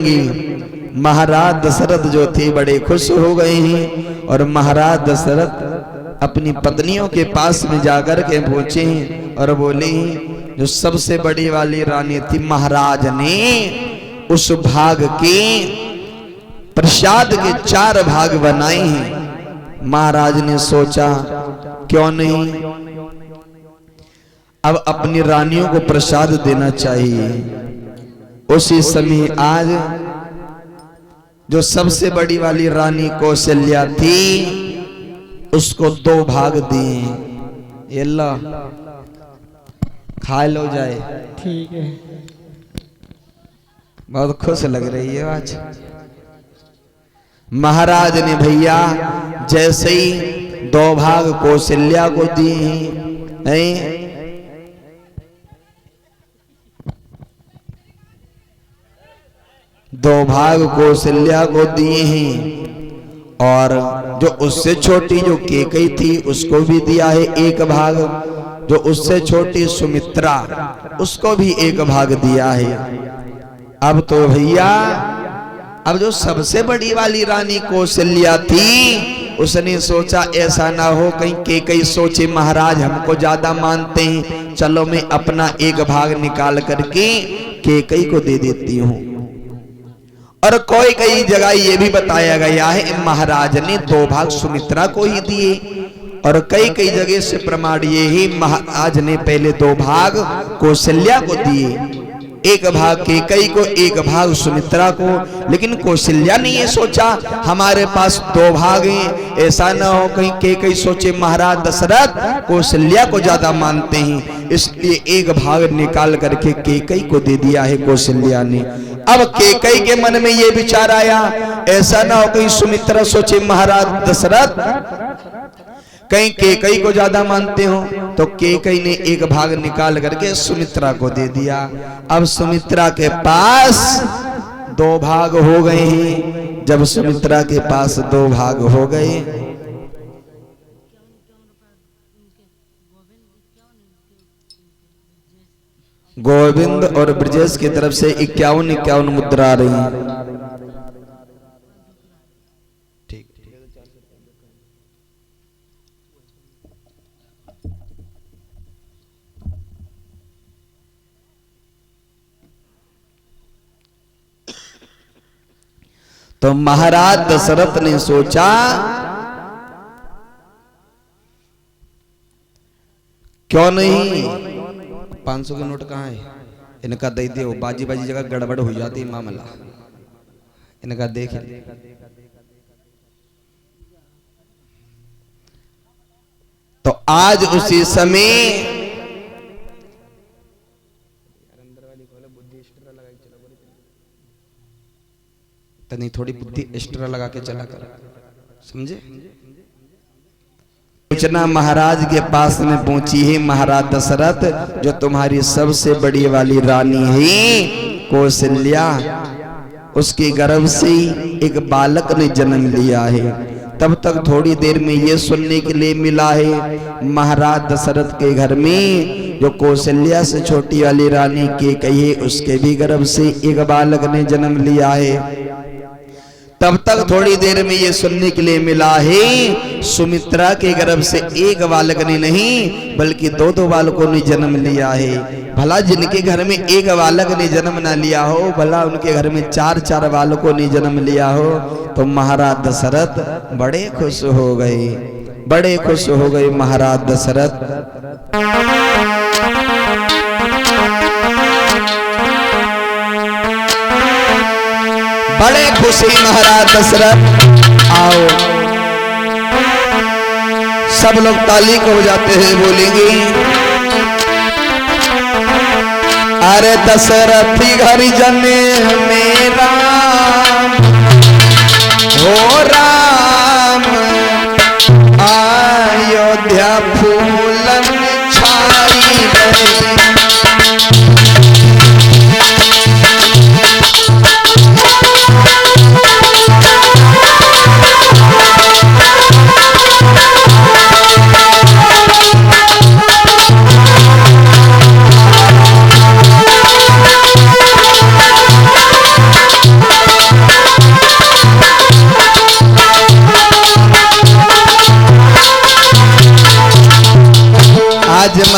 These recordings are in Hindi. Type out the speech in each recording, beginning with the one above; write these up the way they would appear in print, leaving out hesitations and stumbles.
महाराज दशरथ जो थे बड़े खुश हो गए हैं और महाराज दशरथ अपनी पत्नियों के पास में जाकर के पहुंचे हैं और बोले जो सबसे बड़ी वाली रानी थी, महाराज ने उस भाग के प्रसाद के 4 भाग बनाए हैं। महाराज ने सोचा क्यों नहीं अब अपनी रानियों को प्रसाद देना चाहिए। उसी समय आज जो सबसे बड़ी वाली रानी कौशल्या थी उसको 2 भाग दिए। ये लो खा लो जाए, ठीक है। बहुत खुश लग रही है आज। महाराज ने भैया जैसे ही 2 भाग कौशल्या को दिए हैं, 2 भाग कौशल्या को दिए हैं और जो उससे छोटी जो केकई थी उसको भी दिया है 1 भाग, जो उससे छोटी सुमित्रा उसको भी 1 भाग दिया है। अब तो भैया अब जो सबसे बड़ी वाली रानी कौशल्या थी उसने सोचा ऐसा ना हो कहीं केकई सोचे महाराज हमको ज्यादा मानते हैं, चलो मैं अपना 1 भाग निकाल करके केकई को दे देती हूँ। और कोई कई जगह ये भी बताया गया है महाराज ने 2 भाग सुमित्रा को ही दिए और कई जगह से प्रमाण ये ही महाराज ने पहले 2 भाग कौशल्या को दिए, 1 भाग केकई को 1 भाग सुमित्रा को। लेकिन कौशल्या ने ये सोचा हमारे पास 2 भाग हैं, ऐसा ना हो कहीं केकई सोचे महाराज दशरथ कौशल्या को ज्यादा मानते हैं, इसलिए 1 भाग निकाल करके केकई को दे दिया है कौशल्या ने। अब केकई के मन में ये विचार आया ऐसा ना हो कहीं सुमित्रा सोचे महाराज दशरथ कहीं केकई को ज्यादा मानते हो, तो केकई ने 1 भाग निकाल करके सुमित्रा को दे दिया। अब सुमित्रा के पास 2 भाग हो गए हैं। जब सुमित्रा के पास 2 भाग हो गए गोविंद और ब्रजेश की तरफ से 51 मुद्रा आ रही है। ठीक तो महाराज दशरथ ने सोचा क्यों नहीं 500 के नोट कहाँ है, इनका दे दो, बाजी जगह गड़बड़ हो जाती मामला, इनका देख। तो आज उसी समय तनी थोड़ी बुद्धि एक्स्ट्रा लगा के चला कर, समझे। सूचना महाराज के पास में पहुंची है महाराज दशरथ जो तुम्हारी सबसे बड़ी वाली रानी है कौशल्या, उसके गर्भ से 1 बालक ने जन्म लिया है। तब तक थोड़ी देर में ये सुनने के लिए मिला है महाराज दशरथ के घर में जो कौशल्या से छोटी वाली रानी केकई है उसके भी गर्भ से 1 बालक ने जन्म लिया है। तब तक थोड़ी देर में ये सुनने के लिए मिला है सुमित्रा के गर्भ से 1 बालक ने नहीं बल्कि 2 बालकों ने जन्म लिया है। भला जिनके घर में 1 बालक ने जन्म ना लिया हो, भला उनके घर में 4 बालकों ने जन्म लिया हो। तो महाराज दशरथ बड़े खुश हो गए, बड़े खुश हो गए महाराज दशरथ। बड़े खुशी महाराज दशरथ। आओ सब लोग ताली को हो जाते हैं, बोलेंगे अरे दशरथी घर जने मेरा हो राम, अयोध्या फूलन छाई रही।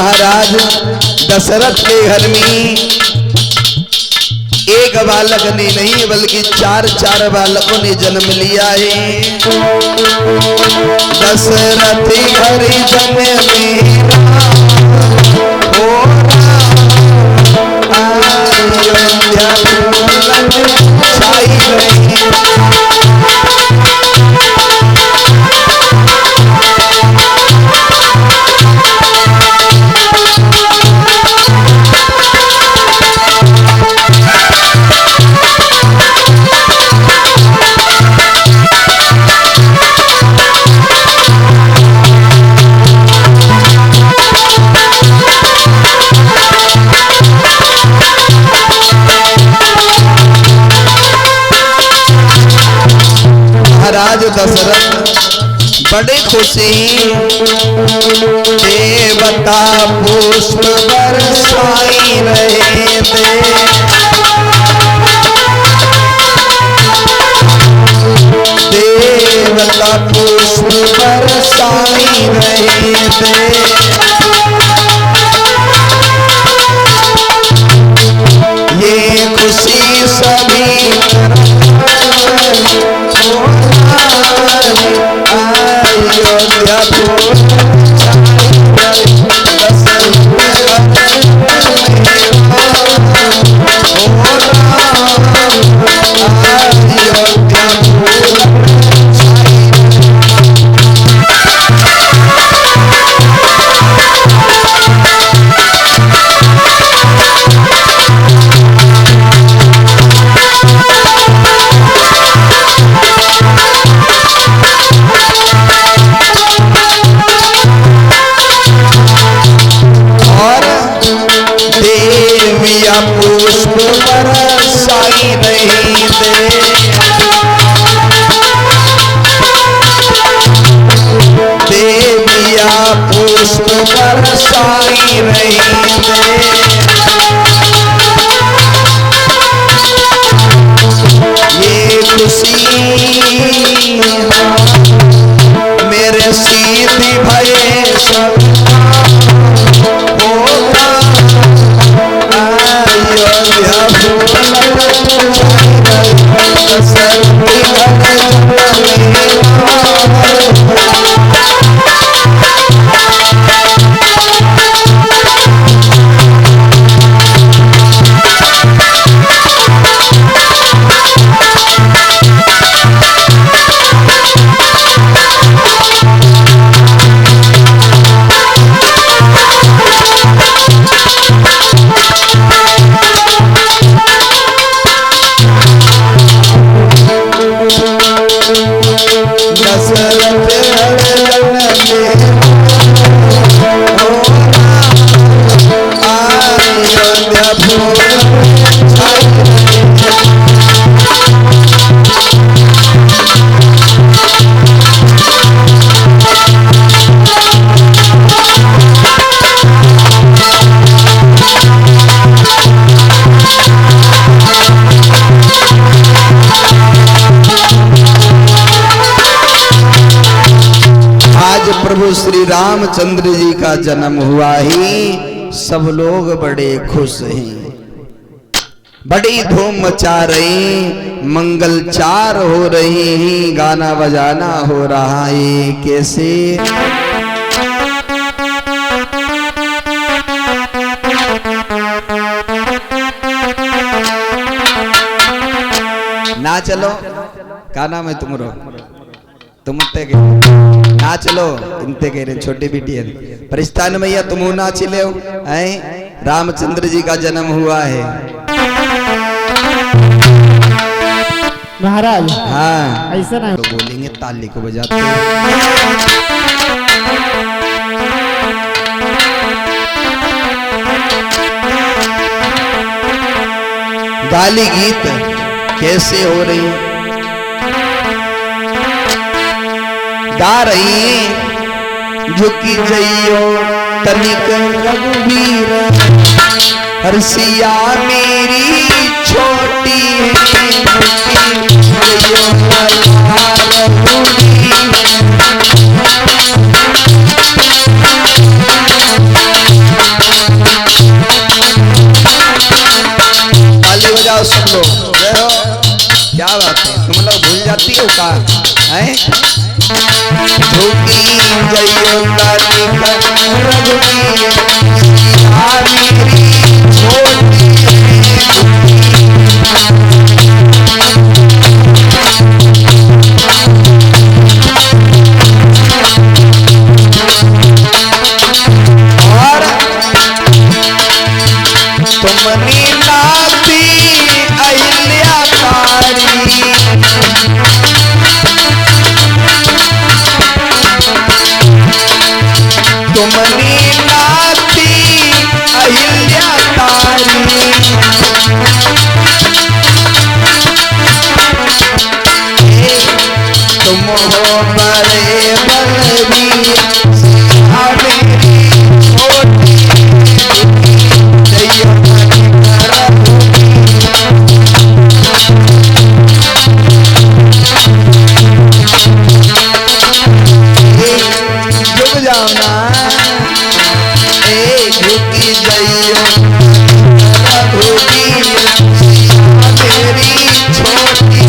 महाराज दशरथ के घर में एक बालक ने नहीं बल्कि चार बालकों ने जन्म लिया है। दशरथ घर जन्म मेरा हो अयोध्या छाई रही। महाराज दशरथ बड़े खुशी देवता पुष्प बरसाई रहे थे। देवता पुष्प बरसाई रहे थे। ये खुशी सभी पुष्प बरसाई रही थे। देविया पुष्प बरसाई रही थे। ये खुशी मेरे सीधी भये सब प्रभु श्री रामचंद्र जी का जन्म हुआ ही सब लोग बड़े खुश हैं, बड़ी धूम मचा रही, मंगलचार हो रही हैं, गाना बजाना हो रहा है। कैसे ना चलो का नाम है तुमरो तुम ना चलो इनते कह रहे छोटी बेटी है परिस्थान मैया तुम ना चिले हो हैं। रामचंद्र जी का जन्म हुआ है महाराज। हाँ ऐसा ना तो बोलेंगे ताली को बजाते गाली गीत कैसे हो रही गा रही झुकी जइयो तनिक रघुवीर हरसिया मेरी छोटी है झुकी जइयो रघुवीर क्या बात है, तुम लोग भूल जाती हो का है? झुकी जइयो काली का रघुवीर मेरी छोटी और तुमनी नाती अहिल्या तारी तुमनी नाती अहिल्या तारी तुम हो बड़े बलवीर मेरी छोटी जइयो झुक जाओ ना, झुकी जइयो रघुवीर मेरी छोटी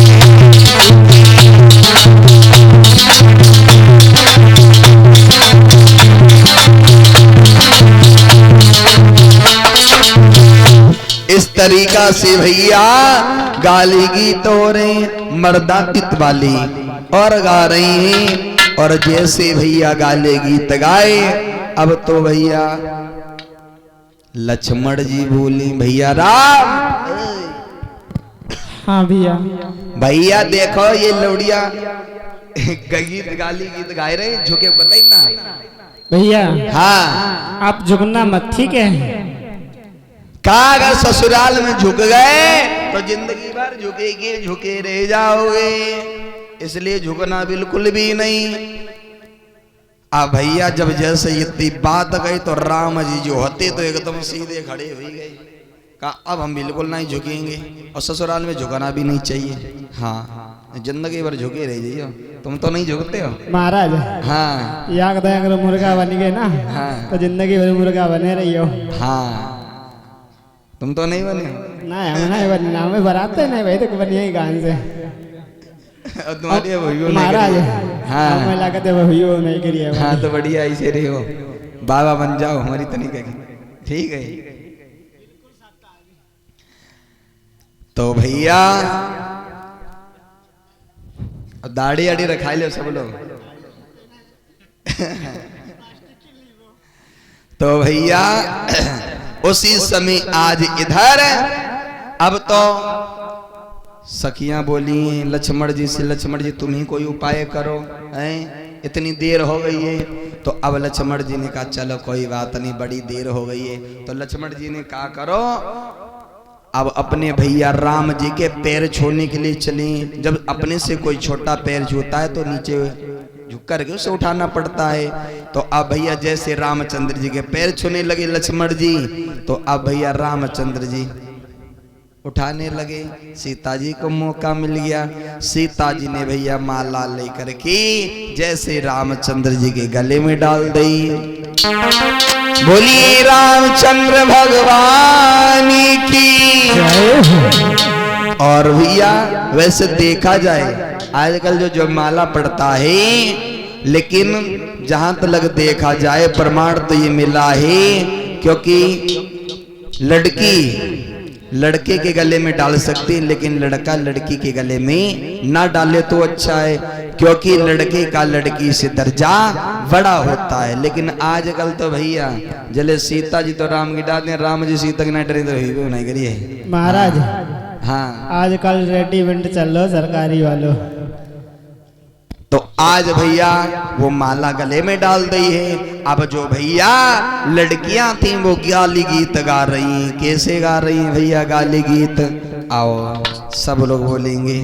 इस तरीका से भैया गाली गीत हो रहे मर्दा तित वाली और गा रही हैं। और जैसे भैया गाले गीत गाए अब तो भैया लक्ष्मण जी बोली भैया राम। हाँ भैया। भैया देखो ये लौड़िया गीत गाली गीत गाए रहे झुके बताई ना भैया। हाँ आप झुकना मत, ठीक है? का अगर ससुराल में झुक गए तो जिंदगी भर झुकेगी झुके रह जाओगे, इसलिए झुकना बिल्कुल भी नहीं। अब भैया जब जैसे इतनी बात गई तो राम जी जो होते तो एकदम सीधे खड़े हो गए, कहा अब हम बिल्कुल नहीं झुकेंगे और ससुराल में झुकना भी नहीं चाहिए। हाँ जिंदगी भर झुके रह जाइयो, तुम तो नहीं झुकते हो महाराज। हाँ याद है अगर मुर्गा बन गए ना हाँ तो जिंदगी भर मुर्गा बने रही हो। हाँ तुम तो नहीं बने ना हम नहीं बनना, हमें बराते नहीं भाई तो बनिए गान से और तुम्हारी भैया महाराज। हाँ हमें लागत है भैया नहीं करिए। हाँ तो बढ़िया ऐसे रहे हो, बाबा बन जाओ हमारी तरीके की, ठीक है। तो भैया दाढ़ी आड़ी रखा ले सब लोग तो भैया उसी समय आज इधर अब तो सखियां बोली लक्ष्मण जी से, लक्ष्मण जी तुम ही कोई उपाय करो, हैं इतनी देर हो गई है। तो अब लक्ष्मण जी ने कहा चलो कोई बात नहीं, बड़ी देर हो गई है। तो लक्ष्मण जी ने कहा करो अब अपने भैया राम जी के पैर छूने के लिए चले। जब अपने से कोई छोटा पैर छूता है तो नीचे झुक करके उसे उठाना पड़ता है। तो अब भैया जैसे रामचंद्र जी के पैर छूने लगे लक्ष्मण जी, तो अब भैया रामचंद्र जी उठाने लगे। सीता जी को मौका मिल गया, सीता जी ने भैया माला लेकर के जैसे रामचंद्र जी के गले में डाल दी। बोलिए रामचंद्र भगवान की। और भैया वैसे देखा जाए आजकल जो माला पड़ता है, लेकिन जहां तक देखा जाए प्रमाण तो ये मिला है, क्योंकि लड़की लड़के के गले में डाल सकती है लेकिन लड़का लड़की के गले में ना डाले तो अच्छा है, क्योंकि लड़के का लड़की से दर्जा बड़ा होता है। लेकिन आजकल तो भैया जले सीता जी तो राम की डालते हैं, राम जी सीता की नहीं डरे तो नहीं करिए महाराज। हाँ आजकल रेडीमेड चल लो सरकारी वालों। तो आज भैया वो माला गले में डाल दी है। अब जो भैया लड़कियां थी वो गाली गीत गा रही हैं। कैसे गा रही हैं भैया गाली गीत? आओ सब लोग बोलेंगे।